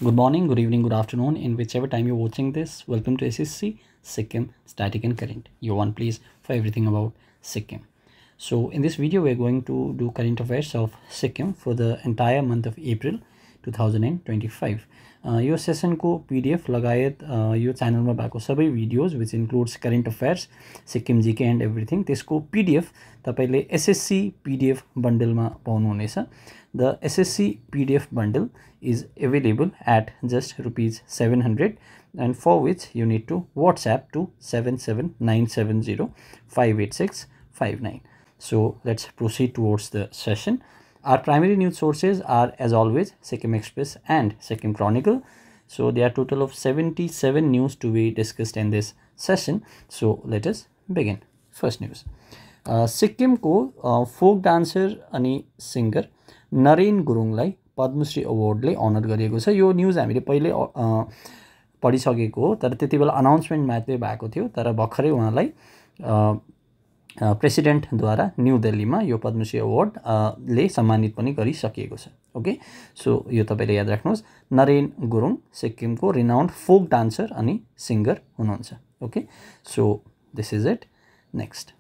Good morning, good evening, good afternoon, in whichever time you're watching this. Welcome to SSC Sikkim Static and Current, your one place for everything about Sikkim. So in this video, we're going to do current affairs of Sikkim for the entire month of April 2025. यो सेसनको PDF लगायत यो च्यानलमा भएको सबै videos which includes current affairs, Sikkim GK and everything, त्यसको PDF तपाईले SSC PDF बन्डलमा पाउनुहुनेछ. The SSC PDF bundle is available at just rupees 700, and for which you need to WhatsApp to 77970586559. So let's proceed towards the session. Our primary news sources are, as always, Sikkim Express and Sikkim Chronicle. So there are a total of 77 news to be discussed in this session. So let us begin. First news. Sikkim ko folk dancer ani singer Naren गुरुङलाई पद्मश्री अवार्डले honour गरिएको छ. यो news हामीले पहिले पढिसकेको हो, तर त्यतिबेला अनाउन्समेन्ट मात्रै भएको थियो. तर भर्खरै उहाँलाई प्रेसिडेन्टद्वारा न्यू दिल्लीमा यो पद्मश्री अवार्ड ले सम्मानित पनि गरिसकिएको छ. ओके, सो यो तपाईले याद राख्नुहोस्. नरेन गुरुङ सिक्किमको रिनाउन्ड फोक डान्सर अनि सिंगर हुनुहुन्छ. Okay, so this is it. Next,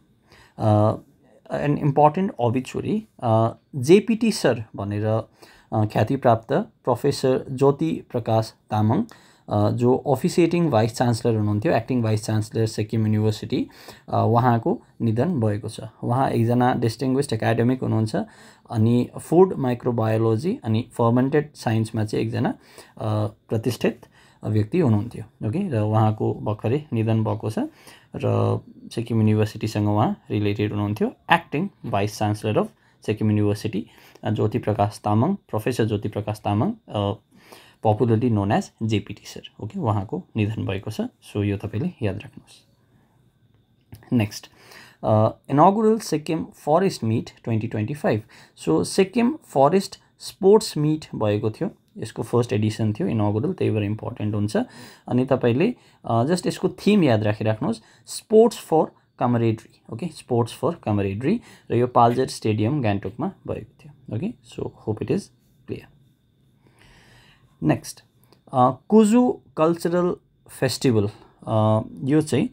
an important obituary. JPT sir भनेर ख्याति प्राप्त प्रोफेसर ज्योति प्रकाश तामाङ जो अफिसिएटिङ भाइस चान्सलर हुनुहुन्थ्यो, acting vice chancellor Sikkim university, उहाँको निधन भएको छ. उहाँ एकजना डिस्टिङ्ग्विस्ड एकाडेमिक हुनुहुन्छ अनि फुड माइक्रोबायोलोजी अनि फर्मेन्टेड साइन्समा चाहिँ एकजना प्रतिष्ठित व्यक्ति हुनुहुन्थ्यो. ओके, र उहाँको भर्खरै निधन भएको छ र सिक्किम युनिभर्सिटीसँग उहाँ रिलेटेड हुनुहुन्थ्यो. Acting vice chancellor of Sikkim university Jyoti Prakash Tamang, professor Jyoti Prakash Tamang, popularly known as JPT sir. Okay, उहाँको निधन भएको छ. सो यो तपाईँले याद राख्नुहोस्. Next, inaugural Sikkim forest meet 2025. So Sikkim forest sports meet भएको थियो. यसको फर्स्ट एडिसन थियो, इनअगुरल, त्यही भएर इम्पोर्टेन्ट हुन्छ. अनि तपाईँले जस्ट यसको थिम याद राखिराख्नुहोस्, sports for camaraderie. Okay, sports for camaraderie, र यो पाल्जर स्टेडियम गान्तोकमा भएको थियो. Okay, so hope it is clear. Next, Kuju cultural festival. यो चाहिँ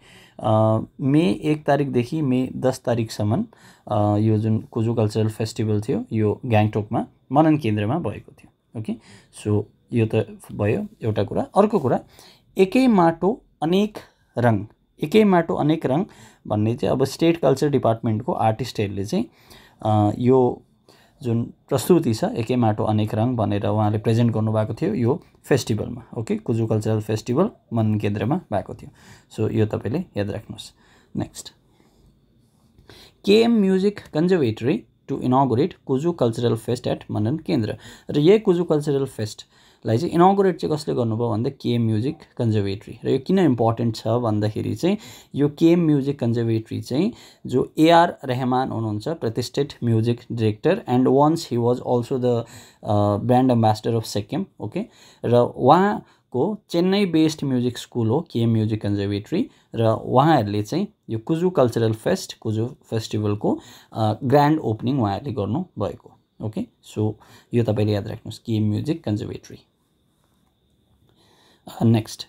मे 1 तारिकदेखि मे 10 तारिकसम्म यो जुन कुजु कल्चरल फेस्टिभल थियो यो गान्तोकमा मनन केन्द्रमा भएको थियो. ओके, सो यो त भयो एउटा कुरा. अर्को कुरा, एकै माटो अनेक रङ. एकै माटो अनेक रङ भन्ने चाहिँ अब स्टेट कल्चर डिपार्टमेन्टको आर्टिस्टहरूले चाहिँ यो जुन प्रस्तुति छ एकै माटो अनेक रङ भनेर उहाँले प्रेजेन्ट गर्नुभएको थियो यो फेस्टिभलमा. Okay, Kuju cultural festival Manan केन्द्रमा भएको थियो. सो यो तपाईँले याद राख्नुहोस्. Next, KM music conservatory to inaugurate Kuju cultural fest at Manan Kendra. र यही कुजु कल्चरल फेस्टलाई चाहिँ इनअगुरेट चाहिँ कसले गर्नुभयो भन्दा केएम म्युजिक कन्जर्भेटरी. र यो किन इम्पोर्टेन्ट छ भन्दाखेरि चाहिँ यो केएम म्युजिक कन्जर्भेटरी चाहिँ जो एआर रहमान हुनुहुन्छ, प्रतिष्ठित music director, and once he was also the brand ambassador of Sikkim. Okay, र उहाँको चेन्नई बेस्ड म्युजिक स्कुल हो केएम म्युजिक कन्जर्भेटरी, र उहाँहरूले चाहिँ यो कुजु कल्चरल फेस्ट, कुजु फेस्टिभलको ग्रान्ड ओपनिङ उहाँहरूले गर्नुभएको. ओके, सो यो तपाईँले याद राख्नुहोस्, केएम म्युजिक कन्जर्भेटरी. नेक्स्ट,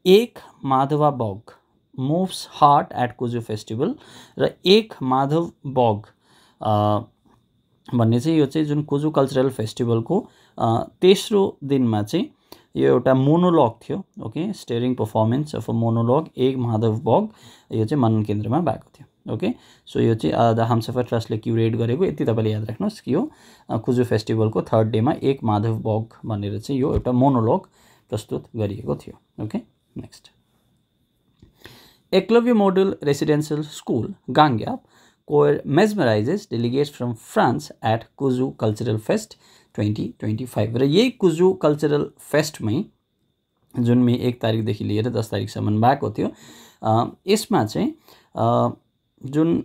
एक माधवा बग moves heart at Kuju festival. र एक माधव बग भन्ने चाहिँ यो चाहिँ जुन कुजु कल्चरल फेस्टिभलको तेस्रो दिनमा चाहिँ यो एउटा मोनोलग थियो. Okay, steering performance of a monologue एक माधव बग, यो चाहिँ मनन केन्द्रमा भएको थियो. ओके, सो यो चाहिँ द हमसफर ट्रस्टले क्युरेट गरेको. यति तपाईँले याद राख्नुहोस् कि यो कुजु फेस्टिभलको थर्ड डेमा एक माधव बग भनेर चाहिँ यो एउटा मोनोलग प्रस्तुत गरिएको थियो. Okay, next, Eklavya model residential school Gangyap choir mesmerizes delegates from France at Kuju cultural fest 2025. र यही कुजु कल्चरल फेस्टमै जुन मे 1 तारिकदेखि लिएर 10 तारिकसम्म भएको थियो, यसमा चाहिँ जुन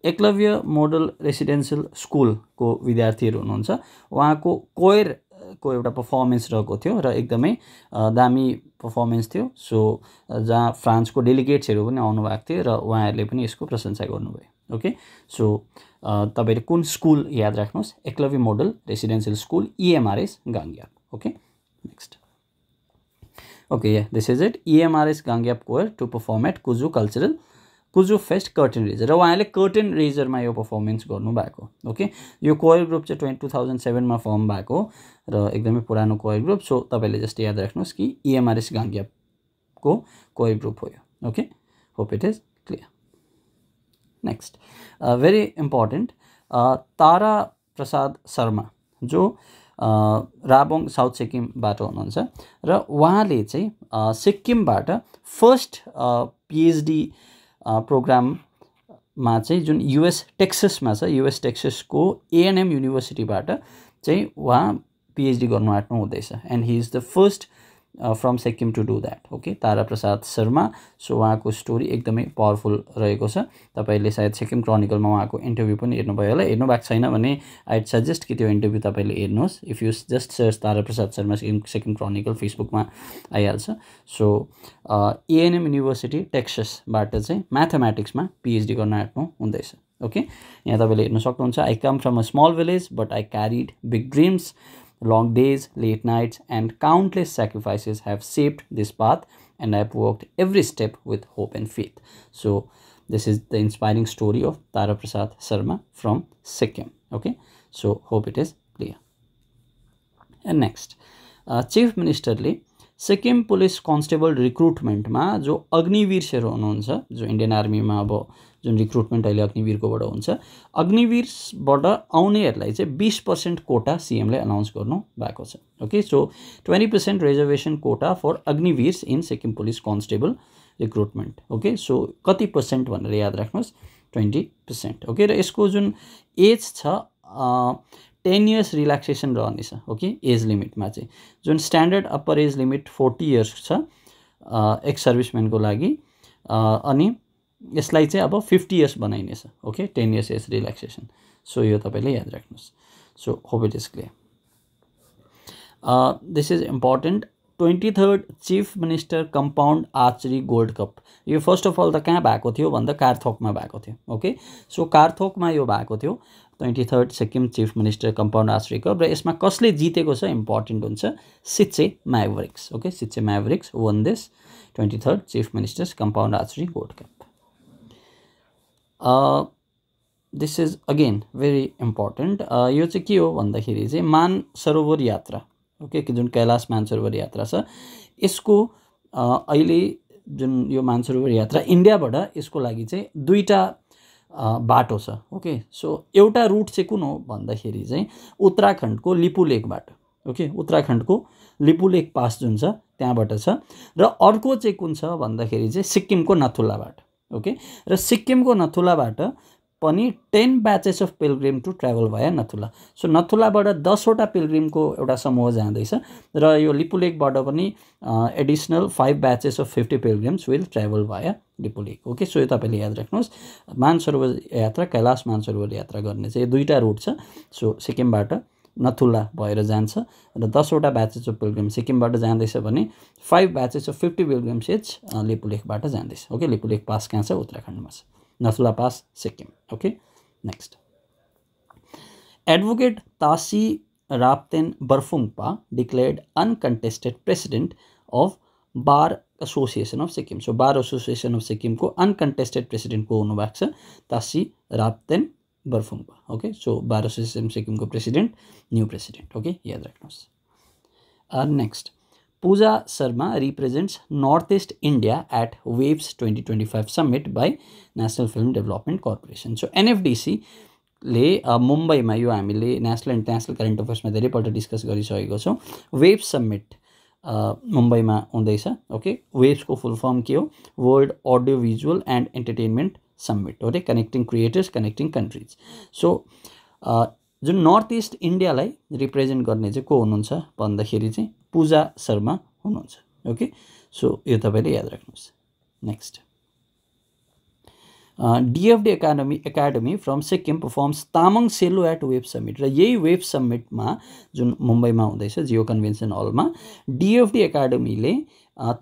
एकलव्य मोडल रेसिडेन्सियल स्कुलको विद्यार्थीहरू हुनुहुन्छ उहाँको कोयरको एउटा पर्फर्मेन्स रहेको थियो र एकदमै दामी पर्फर्मेन्स थियो. सो जहाँ फ्रान्सको डेलिगेट्सहरू पनि आउनुभएको थियो र उहाँहरूले पनि यसको प्रशंसा गर्नुभयो. ओके, सो तपाईँले कुन स्कुल याद राख्नुहोस्, Eklavya model residential school EMRS Gangyap. Okay, next, Okay, yeah, this is it. EMRS Gangyap Choir to perform at Kuju Fest Curtain Raiser. र उहाँले कर्टेन रेजरमा यो पर्फर्मेन्स गर्नुभएको. ओके, यो कोयर ग्रुप चाहिँ 2007 मा फर्म भएको र एकदमै पुरानो कोयर ग्रुप. सो तपाईले जस्ट याद राख्नुहोस् कि EMRS गाङ्ग्यापको कोयर ग्रुप हो यो. Okay, hope it is clear. Next, very important, Tara Prasad Sharma जो राबोङ साउथ सिक्किमबाट हुनुहुन्छ र उहाँले चाहिँ सिक्किमबाट फर्स्ट PhD प्रोग्राममा चाहिँ जुन US टेक्ससमा छ, US टेक्ससको A&M युनिभर्सिटीबाट चाहिँ उहाँ PhD गर्नु आँट्नु हुँदैछ. And he is the first from Sikkim to do that. Okay, Tara Prasad Sharma. So उहाँको स्टोरी एकदमै पावरफुल रहेको छ. तपाईँले सायद सिक्किम क्रोनिकलमा उहाँको इन्टरभ्यू पनि हेर्नुभयो होला. हेर्नु भएको छैन भने आइड सजेस्ट कि त्यो इन्टरभ्यू तपाईँले हेर्नुहोस्. If you just search Tara Prasad Sharma Sikkim chronicle फेसबुकमा आइहाल्छ. सो A&M युनिभर्सिटी टेक्ससबाट चाहिँ म्याथमेटिक्समा PhD गर्न आँट्नु हुँदैछ. ओके, यहाँ तपाईँले हेर्न सक्नुहुन्छ. I come from a small village but I carried big dreams. Long days, late nights, and countless sacrifices have shaped this path, and I've walked every step with hope and faith. So, this is the inspiring story of Tara Prasad Sharma from Sikkim. Okay, so hope it is clear. And next, Chief Minister ले Sikkim police constable रिक्रुटमेन्टमा जो अग्निवीर सेरो हुनुहुन्छ, जो Indian आर्मीमा अब जुन recruitment अहिले अग्निवीरकोबाट हुन्छ, अग्निवीरबाट आउनेहरूलाई चाहिँ 20% कोटा CMले अनाउन्स गर्नु भएको छ. Okay, so 20% reservation quota for Agniveers in Sikkim police constable recruitment. Okay, so कति पर्सेन्ट भनेर याद राख्नुहोस्, 20%. ओके, र यसको जुन एज छ 10 इयर्स रिल्याक्सेसन रहनेछ. ओके, एज लिमिटमा चाहिँ जुन standard upper age limit 40 years छ एक्स सर्भिसम्यानको लागि, अनि यसलाई चाहिँ अब 50 इयर्स बनाइनेछ. Okay, 10 years age relaxation. So यो तपाईँले याद राख्नुहोस्. So hope it is clear. This is important. 23rd chief minister compound archery gold cup. यो फर्स्ट अफ अल त कहाँ भएको थियो भन्दा कार्थोकमा भएको थियो. ओके, सो कार्थोकमा यो भएको थियो 23rd Sikkim chief minister compound archery cup. र यसमा कसले जितेको छ इम्पोर्टेन्ट हुन्छ, Sichey mavericks. Okay, Sichey mavericks won this 23rd chief ministers compound archery gold cup. This is again very important. यो चाहिँ के हो भन्दाखेरि चाहिँ मान सरोवर यात्रा. ओके, जुन कैलाश मानसरोवर यात्रा छ, यसको अहिले जुन यो मानसरोवर यात्रा इन्डियाबाट यसको लागि चाहिँ दुईटा बाटो छ. ओके, सो एउटा रुट चाहिँ कुन हो भन्दाखेरि चाहिँ उत्तराखण्डको लिपुलेकबाट. ओके, उत्तराखण्डको लिपुलेक पास जुन छ त्यहाँबाट छ, र अर्को चाहिँ कुन छ भन्दाखेरि चाहिँ सिक्किमको नथुलाबाट. ओके, र सिक्किमको नथुलाबाट पनि 10 batches of pilgrim to travel भया नथुला. सो नथुलाबाट 10वटा पिलग्रिमको एउटा समूह जाँदैछ, र यो लिपुलेकबाट पनि additional 5 batches of 50 pilgrims will travel भया लिपुलेक. ओके, सो यो तपाईँले याद राख्नुहोस्. मानसरोवर यात्रा, कैलाश मानसरोवर यात्रा गर्ने चाहिँ दुईटा रुट छ. सो सिक्किमबाट नथुला भएर जान्छ र 10वटा ब्याचेस अफ पिलग्रिम सिक्किमबाट जाँदैछ भने 5 ब्याचेस अफ 50 पिलग्रिम्स एच लिपुलेकबाट जाँदैछ. ओके, लिपुलेक पास कहाँ छ, उत्तराखण्डमा छ. Nathula pass Sikkim. Okay, next. Advocate Tashi Rapten Barfungpa declared uncontested president of bar association of Sikkim. So bar association of सिक्किमको अनकन्टेस्टेड प्रेसिडेन्ट को हुनुभएको छ, Tashi Rapten Barfungpa. Okay, so bar association सिक्किमको प्रेसिडेन्ट, न्यू प्रेसिडेन्ट. ओके, याद राख्नुहोस्. Next, Pooja Sharma represents Northeast India at WAVES 2025 Summit by National Film Development Corporation. So NFDC ले मुम्बईमा, यो हामीले नेसनल इन्टरनेसनल करेन्ट अफेयर्समा धेरैपल्ट डिस्कस गरिसकेको छौँ. वेव्स समिट मुम्बईमा हुँदैछ. ओके, वेव्सको फुल फर्म के हो, world audio visual and entertainment summit. Okay, connecting creators, connecting countries. So जुन नर्थ इस्ट इन्डियालाई रिप्रेजेन्ट गर्ने चाहिँ को हुनुहुन्छ भन्दाखेरि चाहिँ पूजा शर्मा हुनुहुन्छ. ओके, सो यो तपाईँले याद राख्नुहोस्. Next, DFD academy from Sikkim performs Tamang Selo at wave summit. र यही वेभ समिटमा जुन मुम्बईमा हुँदैछ जियो कन्भेन्सन हलमा, DFD एकाडेमीले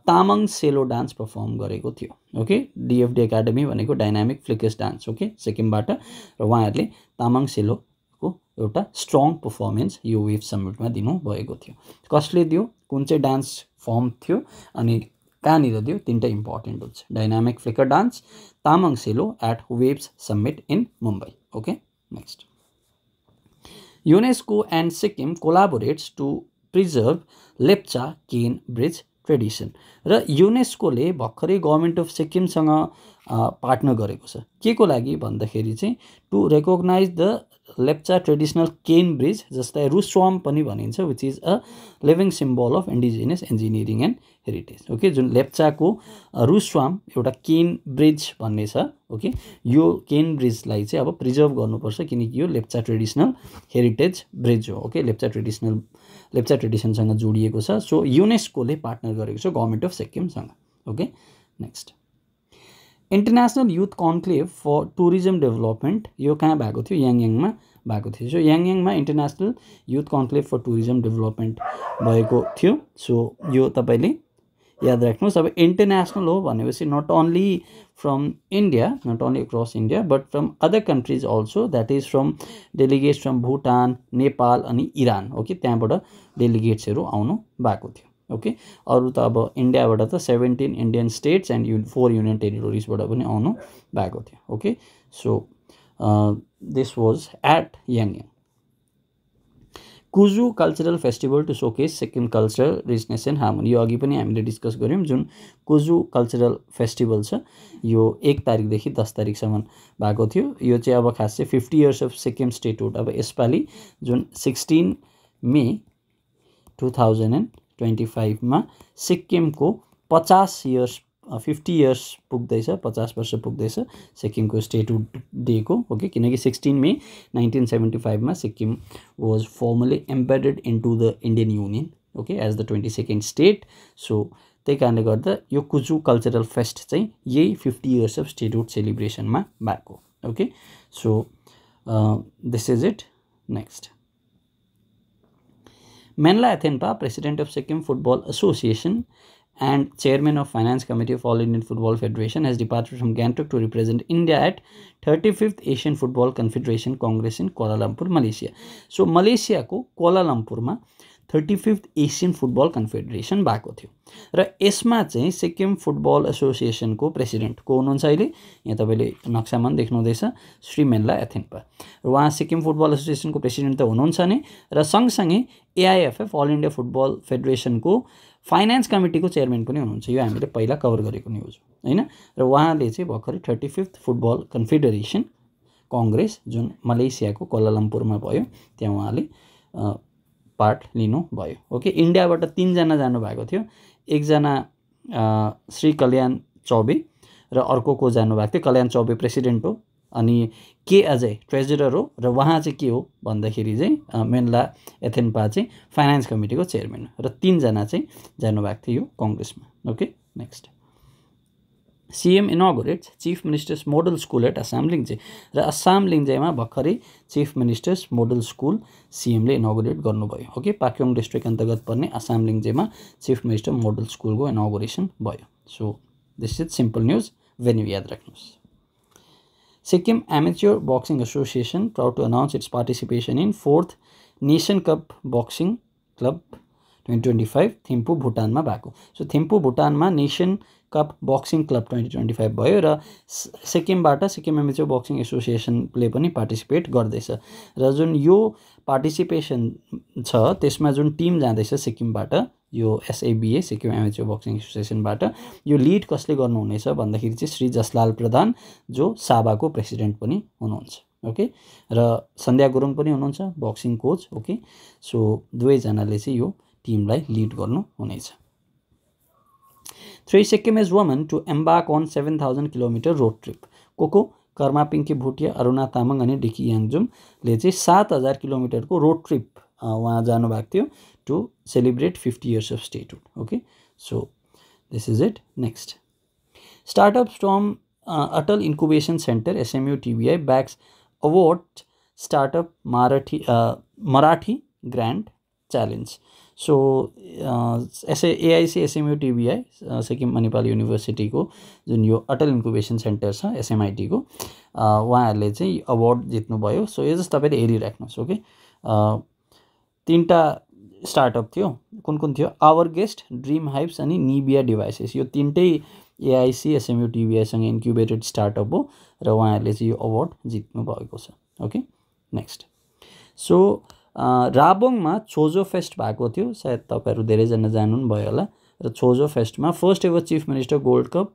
तामाङ सेलो डान्स पर्फर्म गरेको थियो. ओके, DFD एकाडेमी भनेको डाइनामिक फ्लिकर्स डान्स. ओके, सिक्किमबाट, र उहाँहरूले तामाङ सेलो एउटा स्ट्रङ पर्फर्मेन्स यो वेभ समिटमा दिनुभएको थियो. कसले दियो, कुन चाहिँ डान्स फर्म थियो अनि कहाँनिर थियो तीनटा इम्पोर्टेन्ट हुन्छ dynamic flicker dance Tamang Selo at waves summit in Mumbai okay next UNESCO and Sikkim collaborates to preserve Lepcha cane bridge tradition र युनेस्कोले भर्खरै गभर्मेन्ट अफ सिक्किमसँग पार्टनर गरेको छ के को लागि भन्दाखेरि चाहिँ to recognise the Lepcha traditional cane bridge जसलाई रुस्वाम पनि भनिन्छ which is a living symbol of indigenous engineering and heritage okay जुन लेप्चाको रुस्वाम एउटा केन ब्रिज भन्ने छ ओके यो केन ब्रिजलाई चाहिँ अब प्रिजर्भ गर्नुपर्छ किनकि यो लेप्चा ट्रेडिसनल हेरिटेज ब्रिज हो ओके लेप्चा ट्रेडिसनसँग जोडिएको छ सो युनेस्कोले पार्टनर गरेको छ गभर्मेन्ट अफ सिक्किमसँग okay next international youth conclave for tourism development यो कहाँ भएको थियो याङयाङमा भएको थियो सो याङयाङमा international youth conclave for tourism development भएको थियो सो यो तपाईँले याद राख्नुहोस् अब इन्टरनेसनल हो भनेपछि not only from India not only across India but from other countries also that is from delegates from Bhutan Nepal अनि इरान ओके त्यहाँबाट डेलिगेट्सहरू आउनु भएको थियो ओके अरू त अब इन्डियाबाट त 17 इन्डियन स्टेट्स एन्ड 4 युनियन टेरिटोरिजबाट पनि आउनु भएको थियो okay so this was at याङयाङ Kuju cultural festival to showcase Sikkim cultural richness and harmony यो अघि पनि हामीले डिस्कस गऱ्यौँ जुन कुजु कल्चरल फेस्टिभल छ यो 1 तारिकदेखि 10 तारिकसम्म भएको थियो यो चाहिँ अब खास चाहिँ 50 इयर्स अफ सिक्किम स्टेटहुड अब यसपालि जुन 16 मे 2025 मा सिक्किमको 50 इयर्स 50 इयर्स पुग्दैछ 50 वर्ष पुग्दैछ सिक्किमको स्टेटहुड डेको ओके किनकि 16 मे 1975 मा Sikkim was formally embedded into the Indian union okay as the 22nd state so त्यही कारणले गर्दा यो कुजु कल्चरल फेस्ट चाहिँ यही 50 इयर्स अफ स्टेटहुड सेलिब्रेसनमा भएको okay so this is it next Menla Athenpa, President of Sikkim Football Association and Chairman of Finance Committee of All Indian Football Federation, has departed from Gangtok to represent India at 35th Asian Football Confederation Congress in Kuala Lumpur, Malaysia. So, Malaysia को Kuala Lumpur मा 35th Asian football confederation भएको थियो र यसमा चाहिँ Sikkim football एसोसिएसनको president को हुनुहुन्छ अहिले यहाँ तपाईँले नक्सामा देख्नुहुँदैछ श्री मेनला एथेन्पा र उहाँ सिक्किम फुटबल एसोसिएसनको प्रेसिडेन्ट त हुनुहुन्छ नै र सँगसँगै एआइएफएफ अल इन्डिया फुटबल फेडरेसनको फाइनेन्स कमिटीको चेयरम्यान पनि हुनुहुन्छ यो हामीले पहिला कभर गरेको न्युज हो हैन र उहाँले चाहिँ भर्खरै 35th फुटबल कन्फेडरेसन कङ्ग्रेस जुन मलेसियाको कोलालम्पुरमा भयो त्यहाँ उहाँले पार्ट लिनु भयो ओके इन्डियाबाट 3 जना जानु भएको थियो एकजना श्री कल्याण चौबे र अर्को को जानु भएको थियो कल्याण चौबे प्रेसिडेन्ट हो अनि के अजय ट्रेजरर हो र उहाँ चाहिँ के हो भन्दाखेरि चाहिँ मेनला एथेन्पा चाहिँ फाइनान्स कमिटीको चेयरम्यान र 3 जना चाहिँ जानु भएको थियो यो कांग्रेसमा okay next CM inaugurates Chief Minister's Model School at Assam Lingje र असम लिङ्जेमा भर्खरै chief ministers model school CM ले इनागुरेट गर्नुभयो ओके पाक्योङ डिस्ट्रिक्ट अन्तर्गत पर्ने असम लिङ्जेमा चिफ मिनिस्टर मोडल स्कुलको इनागुरेसन भयो so this is simple news venue याद राख्नुस् Sikkim Amateur Boxing Association proud to announce its participation in 4th Nation Cup Boxing Club 2025 Thimphu भुटानमा भएको सो थिम्पू भुटानमा नेसन कप बक्सिङ क्लब 2025 भयो र सिक्किमबाट सिक्किम एमेच्योर बक्सिङ एसोसिएसनले पनि पार्टिसिपेट गर्दैछ र जुन यो पार्टिसिपेसन छ त्यसमा जुन टिम जाँदैछ सिक्किमबाट यो SABA सिक्किम एमेच्योर बक्सिङ एसोसिएसनबाट यो लिड कसले गर्नुहुनेछ भन्दाखेरि चाहिँ श्री जसलाल प्रधान जो साबाको प्रेसिडेन्ट पनि हुनुहुन्छ ओके र सन्ध्या गुरुङ पनि हुनुहुन्छ बक्सिङ कोच ओके सो दुवै जनाले चाहिँ यो टिमलाई लिड गर्नु हुनेछ 3 Sikkimese women to embark on 7,000 km road trip Koko Karma Pinky Bhutia Aruna Tamang अनि डिकी याङजुमले चाहिँ 7,000 किलोमिटरको रोड ट्रिप वहाँ जानु भएको थियो to celebrate 50 years of statehood okay so this is it next startups from Atal incubation centre SMU TBI bags award startup Maharathi grand challenge so AIC SMU TBI Sikkim Manipal युनिभर्सिटीको जुन यो अटल इन्क्युबेसन सेन्टर छ SMIT को उहाँहरूले चाहिँ अवार्ड जित्नुभयो सो यो just तपाईँले हेरिराख्नुहोस् ओके 3टा स्टार्टअप थियो कुन थियो आवर गेस्ट ड्रिम हाइप्स अनि निबिया डिभाइसेस यो तीनटै एआइसी एसएमयू टिबिआईसँग इन्क्युबेटेड स्टार्टअप हो र उहाँहरूले चाहिँ यो अवार्ड जित्नु भएको छ ओके नेक्स्ट सो राबोङमा छोजो फेस्ट भएको थियो सायद तपाईहरु धेरैजना जानु पनि भयो होला र छोजो फेस्टमा first ever chief minister gold cup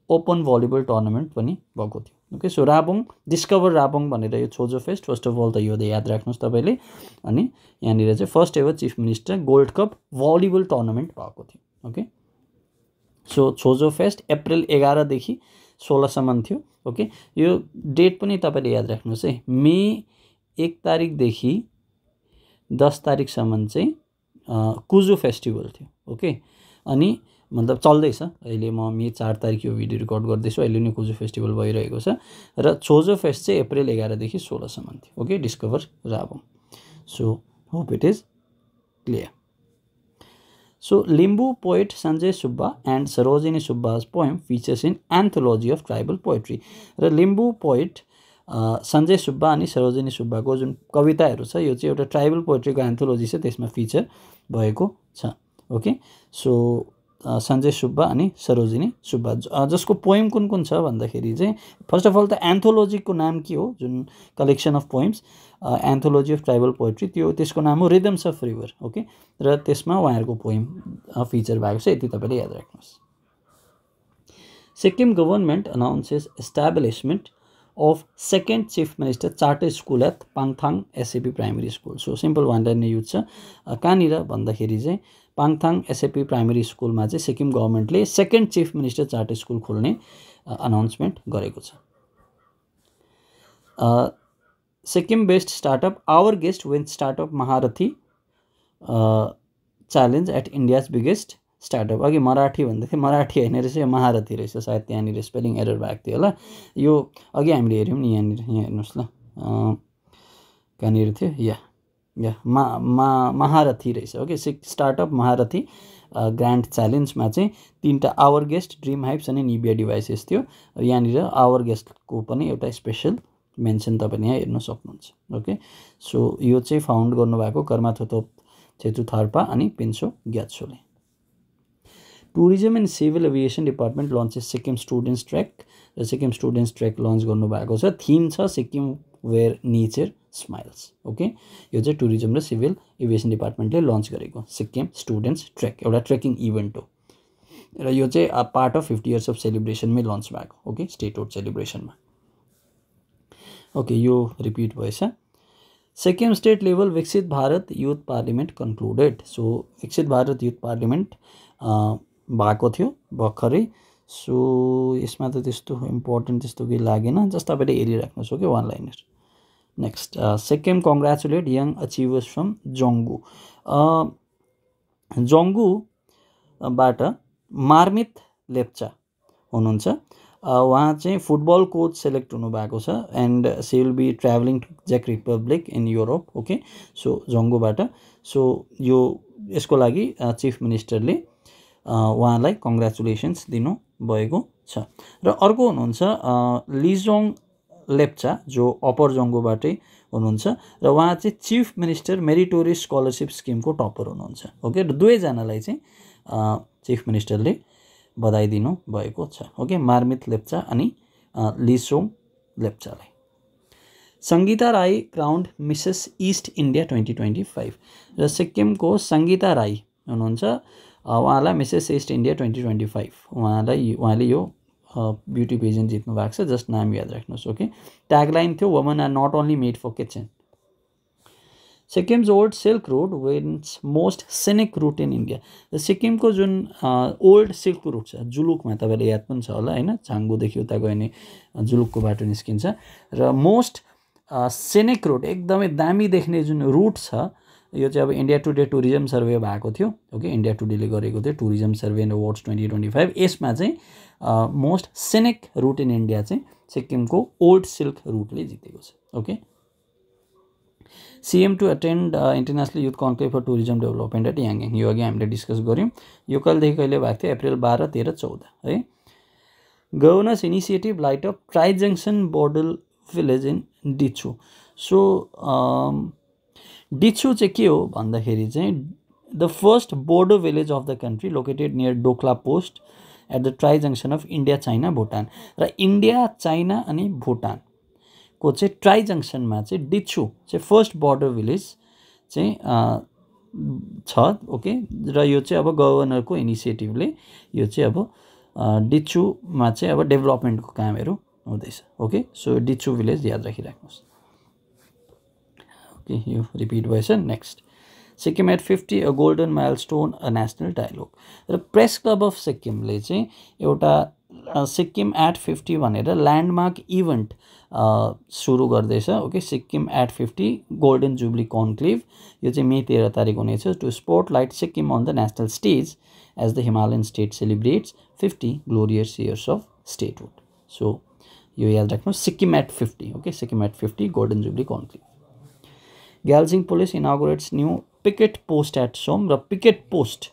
open volleyball tournament पनि भएको थियो okay so Rabong discover Rabong भनेर यो छोजो फेस्ट फर्स्ट अफ अल त यो याद राख्नुस् तपाईले अनि यहाँनिर चाहिँ first ever chief minister gold cup volleyball tournament भएको थियो ओके सो छोजो फेस्ट अप्रिल 11 देखि 16 सम्म थियो ओके यो डेट पनि तपाईले याद राख्नुस् है मे 1 तारिकदेखि 10 तारिकसम्म चाहिँ कुजु फेस्टिभल थियो ओके अनि मतलब चल्दैछ अहिले म मे 4 तारिक यो भिडियो रेकर्ड गर्दैछु अहिले नै कुजु फेस्टिभल भइरहेको छ र छोजो फेस्ट चाहिँ अप्रिल 11 देखि 16 सम्म थियो okay discover Rabong so hope it is clear so Limbu poet Sanjay Subba and Sarojini Subba's poem features in anthology of tribal poetry र लिम्बू पोएट संजय सुब्बा अनि सरोजिनी सुब्बाको जुन कविताहरू छ यो चाहिँ एउटा ट्राइबल पोएट्रीको एन्थोलोजी छ त्यसमा फिचर भएको छ ओके सो संजय सुब्बा अनि सरोजिनी सुब्बा जसको पोएम कुन छ भन्दाखेरि चाहिँ फर्स्ट अफ अल त एन्थोलोजीको नाम के हो जुन collection of poems anthology of tribal poetry त्यो त्यसको नाम हो रिदम्स अफ रिभर ओके र त्यसमा उहाँहरूको पोएम फिचर भएको छ यति तपाईले याद राख्नुस् Sikkim government announces establishment of second chief minister charter school at Pangthang SAP primary school so simple one line use छ कहाँनिर भन्दाखेरि चाहिँ पाङथाङ एसएपी प्राइमरी स्कुलमा चाहिँ सिक्किम गभर्नमेन्टले second chief minister charter school खोल्ने अनाउन्समेन्ट गरेको छ Sikkim based startup our guest win startup Maharathi challenge at India's biggest startup अघि मराठी भन्दै थिएँ मराठी हैन रहेछ यो महारथी रहेछ सायद त्यहाँनिर स्पेलिङ एरर भएको थियो होला यो अघि हामीले हेर्यौं नि यहाँ हेर्नुस् ल कहाँनिर थियो या महारथी रहेछ ओके स्टार्टअप महारथी ग्रान्ड च्यालेन्जमा चाहिँ तीनटा आवर गेस्ट ड्रिम हाइप्स अनि निबिया डिभाइसेस थियो यहाँनिर आवर गेस्टको पनि एउटा स्पेशल मेन्सन तपाईले यहाँ हेर्न सक्नुहुन्छ ओके सो यो चाहिँ फाउन्ड गर्नुभएको कर्माथोतोप चेतु थार्पा अनि पिन्सो ग्यात्सोले tourism and civil aviation department launches Sikkim students trek र सिक्किम स्टुडेन्ट्स ट्रेक लन्च गर्नुभएको छ थीम छ Sikkim where nature smiles okay यो चाहिँ टुरिज्म र सिभिल एभिएसन डिपार्टमेन्टले लन्च गरेको सिक्किम स्टुडेन्ट्स ट्रेक एउटा ट्रेकिङ इभेन्ट हो र यो चाहिँ पार्ट अफ 50 इयर्स अफ सेलिब्रेसनमै लन्च भएको ओके स्टेटहुड सेलिब्रेसनमा ओके यो रिपिट भएछ सिक्किम स्टेट लेभल विकसित Bharat youth parliament concluded so विकसित भारत युथ पार्लिमेन्ट भएको थियो भर्खरै सो यसमा त त्यस्तो इम्पोर्टेन्ट त्यस्तो केही लागेन जस्ट तपाईले हेरिराख्नुस् हो कि one liner next Sikkim congratulate young achievers from Dzongu जोङ्गुबाट मार्मित लेप्चा हुनुहुन्छ उहाँ चाहिँ फुटबल कोच सेलेक्ट हुनुभएको छ and she will be travelling to चेक Republic in Europe okay so जोङ्गुबाट सो यो यसको लागि चिफ मिनिस्टरले उहाँलाई कङ्ग्रेचुलेसन्स दिनु भएको छ र अर्को हुनुहुन्छ लिजोङ लेप्चा जो अप्पर जोङ्गुबाटै हुनुहुन्छ र उहाँ चाहिँ चिफ मिनिस्टर मेरिटोरियस स्कलरशिप स्किमको टपर हुनुहुन्छ ओके र दुवैजनालाई चाहिँ चिफ मिनिस्टरले बधाई दिनु भएको छ ओके मार्मित लेप्चा अनि लिसोङ लेप्चालाई Sangeeta Rai crowned Mrs east India 2025 र सिक्किमको संगीता राई हुनुहुन्छ उहाँलाई मिसेस ईस्ट इन्डिया 2025 उहाँले यो ब्युटी पेजेन्ट जित्नु भएको छ जस्ट नाम याद राख्नुहोस् ओके ट्यागलाइन थियो woman are not only made for kitchen सिक्किम्स old silk road wins most scenic route in India र सिक्किमको जुन ओल्ड सिल्क रुट छ जुलुकमा तपाईँले याद पनि छ होला होइन छाङ्गुदेखि उता गयो भने जुलुकको बाटो निस्किन्छ र मोस्ट सिनिक रुट एकदमै दामी देख्ने जुन रुट छ यो चाहिँ अब इन्डिया टुडे टुरिज्म सर्वे भएको थियो ओके इन्डिया टुडेले गरेको थियो टुरिज्म सर्वे एन्ड अवार्ड्स 2025 यसमा चाहिँ most scenic route in India चाहिँ सिक्किमको ओल्ड सिल्क रुटले जितेको छ okay CM to attend International Youth Conclave for Tourism Development at Yangon यो अघि हामीले डिस्कस गर्यौं यो कहिलेदेखि कहिले भएको थियो अप्रिल 12, 13, 14 है governor's initiative light up tri junction border village in Dichu so Dichu चाहिँ के हो भन्दाखेरि चाहिँ the first border village of the country located near Dokla post at the tri junction of India China Bhutan र इन्डिया चाइना अनि भुटानको चाहिँ ट्राई जङ्सनमा चाहिँ डिछु चाहिँ फर्स्ट बोर्डर विलेज चाहिँ छ ओके र यो चाहिँ अब गभर्नरको इनिसिएटिभले यो चाहिँ अब डिचुमा चाहिँ अब डेभलपमेन्टको कामहरू हुँदैछ ओके सो डिचु विलेज याद राखिराख्नुहोस् ओके यो रिपिट भएछ next Sikkim at 50 a golden milestone a national dialogue र प्रेस क्लब अफ सिक्किमले चाहिँ एउटा सिक्किम एट 50 भनेर ल्यान्डमार्क इभेन्ट सुरु गर्दैछ okay Sikkim at 50 golden jubilee conclave यो चाहिँ मे 13 तारिक हुनेछ to spotlight Sikkim on the national stage as the Himalayan state celebrates 50 glorious years of statehood so यो याद राख्नुहोस् Sikkim at 50 okay Sikkim at 50 golden jubilee conclave Gyalshing police inaugurates new picket post at Som र picket post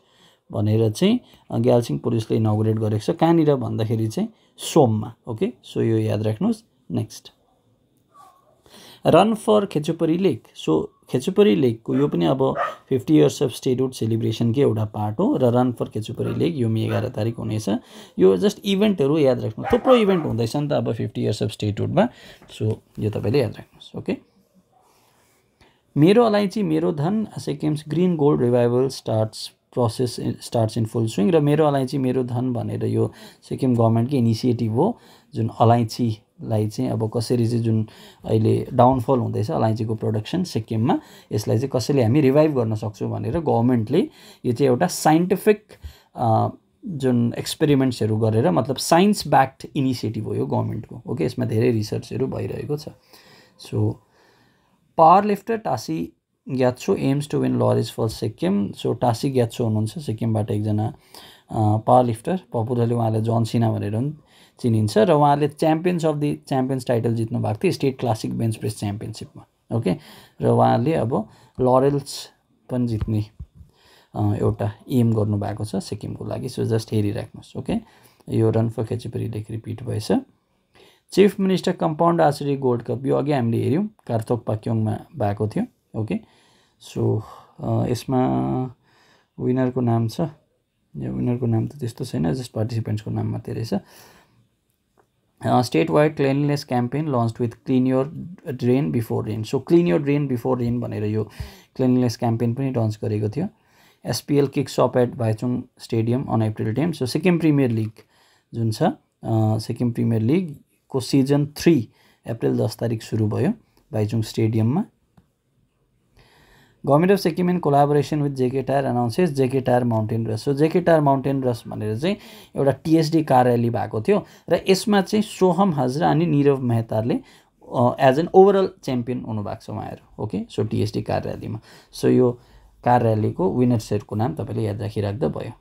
भनेर चाहिँ ग्याल्सिङ पुलिसले inaugurate गरेको छ कहाँनिर भन्दाखेरि चाहिँ सोममा ओके सो यो याद राख्नुहोस् next run for Khecheopalri lake so Khecheopalri लेकको यो पनि अब 50 इयर्स अफ स्टेटहुड सेलिब्रेसनकै एउटा पार्ट हो र रन फर खेचुपरी लेक यो मे 11 तारिक हुनेछ यो जस्ट इभेन्टहरू याद राख्नु थुप्रो इभेन्ट हुँदैछ नि त अब 50 इयर्स अफ स्टेटहुडमा सो यो तपाईँले याद राख्नुहोस् ओके मेरो अलैँची मेरो धन Sikkim's green gold revival starts in full swing र मेरो अलैँची मेरो धन भनेर यो सिक्किम गभर्मेन्टकै इनिसिएटिभ हो जुन अलैँचीलाई चाहिँ अब कसरी चाहिँ जुन अहिले डाउनफल हुँदैछ अलैँचीको प्रोडक्सन सिक्किममा यसलाई चाहिँ कसरी हामी रिभाइभ गर्न सक्छौँ भनेर गभर्मेन्टले यो चाहिँ एउटा साइन्टिफिक जुन एक्सपेरिमेन्ट्सहरू गरेर मतलब साइन्स ब्याक्ड इनिसिएटिभ हो यो गभर्मेन्टको ओके यसमा धेरै रिसर्चहरू भइरहेको छ so power lifter Tashi Gyatso aims to win laurels for Sikkim so Tashi Gyatso हुनुहुन्छ सिक्किमबाट एकजना पावर लिफ्टर पपुलरली उहाँले जन सिना भनेर पनि चिनिन्छ र उहाँले champions of the champions title जित्नु भएको थियो स्टेट क्लासिक बेन्च प्रेस च्याम्पियनसिपमा ओके र उहाँले अब लरेल्स पनि जित्ने एउटा एम गर्नुभएको छ सिक्किमको लागि सो जस्ट हेरिराख्नुहोस् ओके यो run for Khecheopalri lake repeat भएछ chief minister compound archery gold cup यो अघि हामीले हेऱ्यौँ कार्थोक पाक्योङमा भएको थियो ओके सो यसमा विनरको नाम छ यो विनरको नाम त त्यस्तो छैन जस्ट पार्टिसिपेन्ट्सको नाम मात्रै रहेछ state wide cleanliness campaign launch with clean your drain before rain so clean your drain before rain भनेर यो क्लिनलीनेस क्याम्पेन पनि लन्च गरेको थियो SPL kicks off at Bhaichung stadium on April 10 so Sikkim premier league जुन छ सिक्किम प्रिमियर लिग को season 3 April 10 तारिक सुरु भयो भाइचुङ स्टेडियममा government of Sikkim in collaboration with JK tyre announces JK tyre mountain रस सो जेके टायर माउन्टेन रस भनेर चाहिँ एउटा टिएसडी कार र्याली भएको थियो र यसमा चाहिँ सोहम हजरा अनि निरव मेहताले एज एन ओभरअल च्याम्पियन हुनुभएको छ उहाँहरू ओके सो टिएसडी कार र्यालीमा सो यो कार र्यालीको विनर्सहरूको नाम तपाईँले याद राखिराख्दा भयो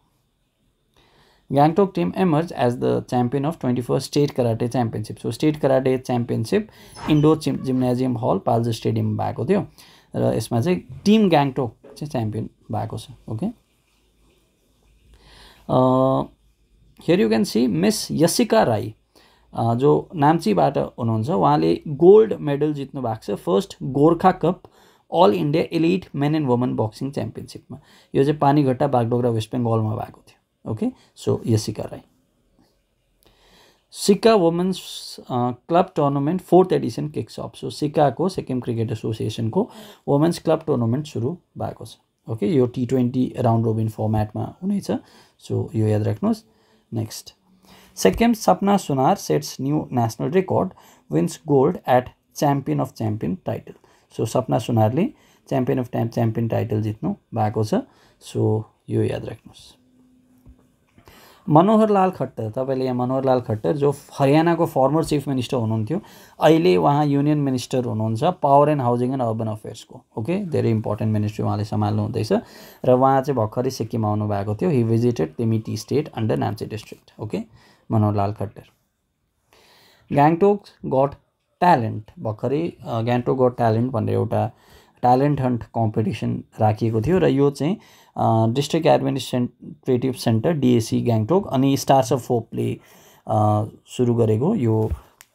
Gangtok team emerge as the champion of 21st state karate championship so state karate championship indoor gymnasium hall Paljor स्टेडियममा भएको थियो र यसमा चाहिँ टिम गान्तोक चाहिँ च्याम्पियन भएको छ okay here you can see miss Yasika Rai जो नाम्चीबाट हुनुहुन्छ उहाँले गोल्ड मेडल जित्नु भएको छ first Gorkha cup all India elite men and women boxing च्याम्पियनसिपमा यो चाहिँ पानीघट्टा बागडोगरा वेस्ट बेङ्गलमा भएको थियो okay so Yasika Rai SICCA women's club tournament 4th edition kicks off so सिक्काको सिक्किम क्रिकेट एसोसिएसनको वुमेन्स क्लब टुर्नामेन्ट सुरु भएको छ ओके यो T20 राउन्ड रोबिन फर्मेटमा हुनेछ सो यो याद राख्नुहोस् next Sikkim Sapna Sunar sets new national record wins gold at champion of champion title so Sapna सुनारले च्याम्पियन अफ च्याम्पियन टाइटल जित्नु भएको छ सो यो याद राख्नुहोस् मनोहर लाल खट्टर तपाईँले यहाँ मनोहर लाल खट्टर जो हरियाणाको फर्मर चिफ मिनिस्टर हुनुहुन्थ्यो अहिले उहाँ युनियन मिनिस्टर हुनुहुन्छ power and housing and urban अफेयर्सको ओके धेरै इम्पोर्टेन्ट मिनिस्ट्री उहाँले सम्हाल्नु हुँदैछ र उहाँ चाहिँ भर्खरै सिक्किम आउनु भएको थियो he visited Temi tea estate under Namchi district okay Manohar Lal Khattar Gangtok got talent भर्खरै गान्तोक गट ट्यालेन्ट भनेर एउटा ट्यालेन्ट हन्ट कम्पिटिसन राखिएको थियो र यो चाहिँ district administrative centre DAC Gangtok अनि स्टार्स अफ होपले सुरु गरेको यो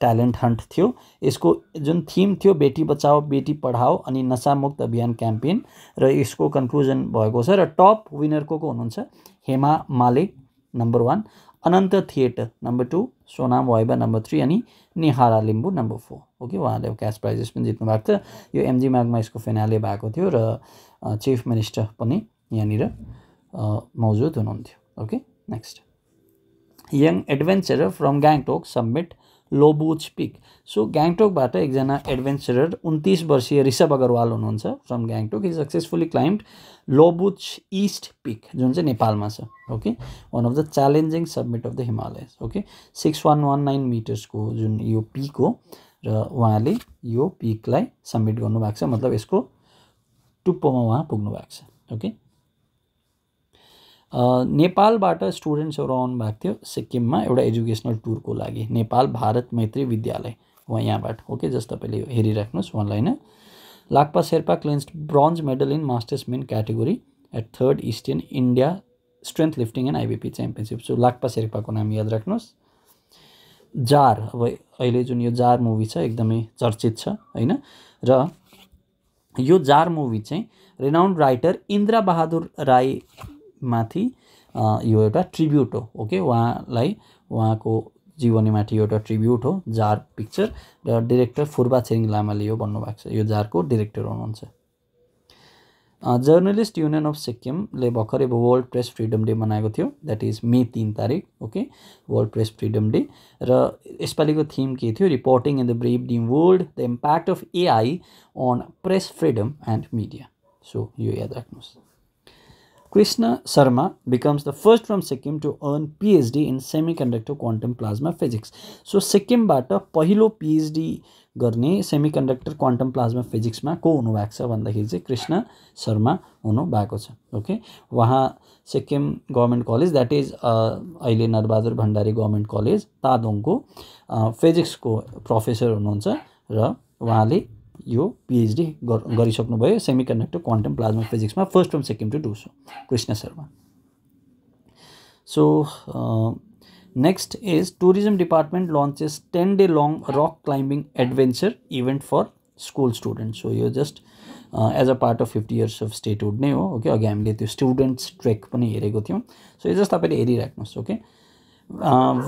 ट्यालेन्ट हन्ट थियो। यसको जुन थीम थियो बेटी बचाओ बेटी पढाओ अनि नशामुक्त अभियान क्याम्पेन र यसको कन्क्लुजन भएको छ। र टप विनर को हुनुहुन्छ Hema Malik number 1, Anant theatre number 2, Sonam Waiba number 3 अनि निहारा लिम्बू नम्बर 4। ओके, उहाँले क्यास प्राइजेस पनि जित्नु भएको थियो। यो एमजी मागमा यसको फिनाले भएको थियो र चिफ मिनिस्टर पनि यहाँनिर मौजुद हुनुहुन्थ्यो। Okay, next, young adventurer from Gangtok summit Lobuche peak. So ग्याङटोकबाट एकजना एडभेन्चरर 29 वर्षीय ऋषभ अग्रवाल हुनुहुन्छ from Gangtok. He successfully climbed Lobuche east peak जुन चाहिँ नेपालमा छ। Okay, one of the challenging summit of the Himalayas. Okay, 6119 मिटर्सको जुन यो पिक हो र उहाँले यो पिकलाई सब्मिट गर्नुभएको छ, मतलब यसको टुप्पोमा उहाँ पुग्नु भएको छ। ओके, नेपालबाट स्टुडेन्ट्सहरू आउनु भएको थियो सिक्किममा एउटा एजुकेसनल टुरको लागि, नेपाल भारत मैत्री विद्यालय उहाँ यहाँबाट। ओके, जस्ट तपाईँले हेरिराख्नुहोस् उहाँलाई होइन। Lakpa Sherpa clinches bronze medal in masters men category at 3rd eastern India strength lifting and IBP championship. So Lakpa शेर्पाको नाम याद राख्नुहोस्। जार, अब अहिले जुन यो जार मुभी छ एकदमै चर्चित छ होइन, र यो जार मुभी चाहिँ रेनाउन्ड राइटर इन्द्र बहादुर राई माथि यो एउटा ट्रिब्युट हो। ओके, उहाँलाई उहाँको जीवनीमाथि एउटा ट्रिब्युट हो जार पिक्चर, र डिरेक्टर फुर्बा छिरिङ लामाले यो भन्नुभएको छ। यो जारको डिरेक्टर हुनुहुन्छ। जर्नलिस्ट युनियन अफ सिक्किमले भर्खरै वर्ल्ड प्रेस फ्रिडम डे मनाएको थियो, द्याट इज मे 3 तारिक। Okay, world press freedom day, र यसपालिको थीम के थियो, reporting in the brave new world the impact of AI on press freedom and media. So यो याद राख्नुहोस्। Krishna Sharma becomes the first from Sikkim to earn PhD in semiconductor quantum plasma physics. So सिक्किमबाट पहिलो PhD गर्ने सेमिकन्डक्टर quantum plasma फिजिक्समा को हुनुभएको छ भन्दाखेरि चाहिँ कृष्ण शर्मा हुनुभएको छ। ओके, उहाँ Sikkim government college that is अहिले नरबहादुर भण्डारी गभर्मेन्ट कलेज तादोङको फिजिक्सको प्रोफेसर हुनुहुन्छ र उहाँले यो पिएचडी गरिसक्नुभयो सेमिकन्डक्टर क्वान्टम प्लाज्मा फिजिक्समा, first from Sikkim to do so, Krishna Sharma. So next is tourism department launches 10-day long rock climbing adventure event for school students. So you just as a part of 50 years of statehood नै हो। Okay, अघि हामीले त्यो students trek पनि हेरेको थियौँ। So यो just तपाईँले हेरिराख्नुहोस्। ओके,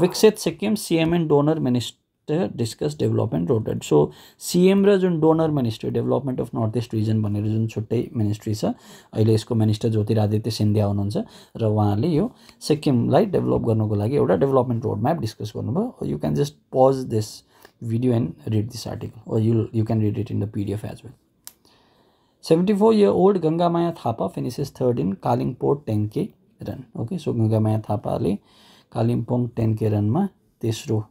विकसित Sikkim CM and DoNER minister discuss development routed. So CM र जुन DoNER ministry development of north east region भनेर जुन छुट्टै मिनिस्ट्री छ, अहिले यसको मिनिस्टर ज्योतिरादित्य सिन्धिया हुनुहुन्छ र उहाँले यो सिक्किमलाई डेभलप गर्नको लागि एउटा डेभलपमेन्ट रोड म्याप डिस्कस गर्नुभयो। You can just pause this video and read this article, or you can read it in the PDF as well. 74-year-old Gangamaya Thapa finishes 3rd in Kalimpong 10K run. Okay, so Gangamaya थापाले Kalimpong 10K रनमा तेस्रो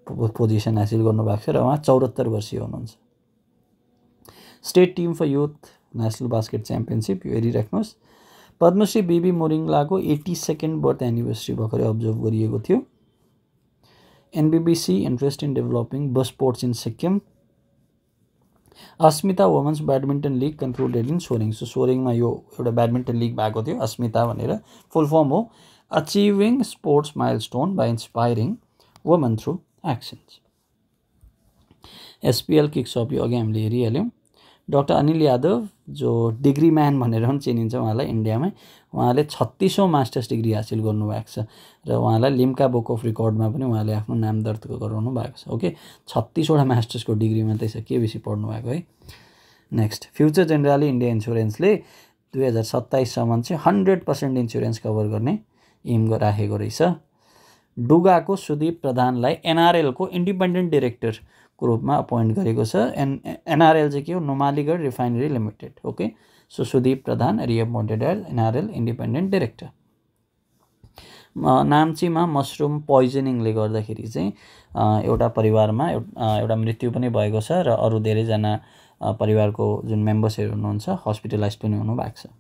position हासिल गर्नुभएको छ र उहाँ 74 वर्षीय हुनुहुन्छ। State team for youth national basket championship, यो हेरिराख्नुहोस्। पद्मश्री बिबी मोरिङलाको 82nd बर्थ एनिभर्सरी भर्खरै अब्जर्भ गरिएको थियो। NBBC interest in developing bus sports in Sikkim. Asmita women's badminton league concluded in Soreng. So सोरेङमा यो एउटा ब्याडमिन्टन लिग भएको थियो, अस्मिता भनेर फुल फर्म हो achieving sports milestone by inspiring women through actions. SPL kicks off, यो अघि हामीले हेरिहाल्यौँ। डाक्टर अनिल यादव जो डिग्री म्यान भनेर पनि चिनिन्छ उहाँलाई इन्डियामै, उहाँले 36औं मास्टर्स डिग्री हासिल गर्नुभएको छ र उहाँलाई लिम्का बुक अफ रेकर्डमा पनि उहाँले आफ्नो नाम दर्ता गराउनु भएको छ। ओके, 36वटा मास्टर्सको डिग्री मात्रै छ, के बेसी पढ्नु भएको है। नेक्स्ट, फ्युचर जेनरली इन्डिया इन्सुरेन्सले 2027सम्म चाहिँ 100% इन्सुरेन्स कभर गर्ने एम राखेको रहेछ। डुगाको सुदीप प्रधानलाई एनआरएलको इन्डिपेन्डेन्ट डिरेक्टरको रूपमा अपोइन्ट गरेको छ। एनआरएल चाहिँ के हो, Numaligarh refinery limited. Okay, so Sudeep Pradhan reappointed as NRL independent director. नाम्चीमा मसरुम पोइजनिङले गर्दाखेरि चाहिँ एउटा परिवारमा एउटा मृत्यु पनि भएको छ र अरू धेरैजना परिवारको जुन मेम्बर्सहरू हुनुहुन्छ हस्पिटलाइज पनि हुनुभएको छ।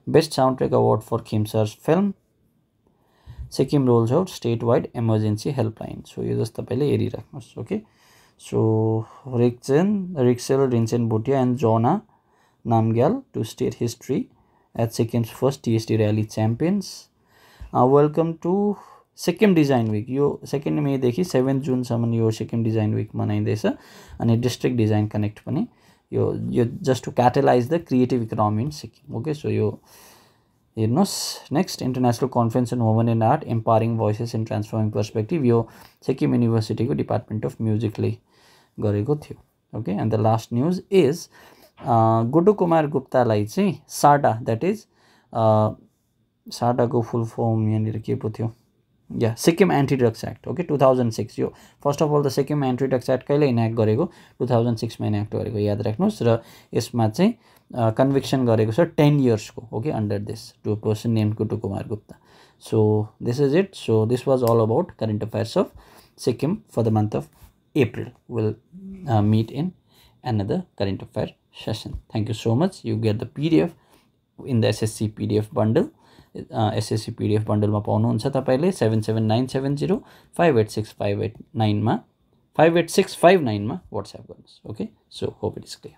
Best sound track award for खिमसर्स film. Sikkim rolls out state wide emergency helpline. So यो जस्तो तपाईँले हेरिराख्नुहोस्। ओके, सो रिक्सेल Rinsen Bhutia and Jona Namgyal to state history at Sikkim's first TSD rally champions. Welcome to Sikkim design week यो 2 मेदेखि 7 जुनसम्म यो सिक्किम डिजाइन विक मनाइँदैछ अनि डिस्ट्रिक्ट डिजाइन कनेक्ट पनि यो just to catalyze the creative economy in Sikkim okay so यो हेर्नुहोस् next international conference on women in art empowering voices in transforming perspective यो सिक्किम युनिभर्सिटीको डिपार्टमेन्ट अफ म्युजिकले गरेको थियो okay and the last news is Guddu Kumar गुप्तालाई चाहिँ साडा द्याट इज साडाको फुल फर्म यहाँनिर के पो थियो या Sikkim anti drugs act okay 2006 यो first of all the Sikkim anti drugs act कहिले इनेक्ट गरेको 2006 मा इनेक्ट गरेको याद राख्नुहोस् र यसमा चाहिँ कन्भिक्सन गरेको छ 10 इयर्सको okay under this to a person named Guddu Kumar Gupta so this is it so this was all about current affairs of Sikkim for the month of April. We'll meet in another current affair session. Thank you so much. You get the PDF in the SSC PDF bundle. SSC PDF bundle मा पाउनुहुन्छ तपाईले 77970 586589 मा 58659 मा WhatsApp गर्नुस्. Okay, so hope it is clear.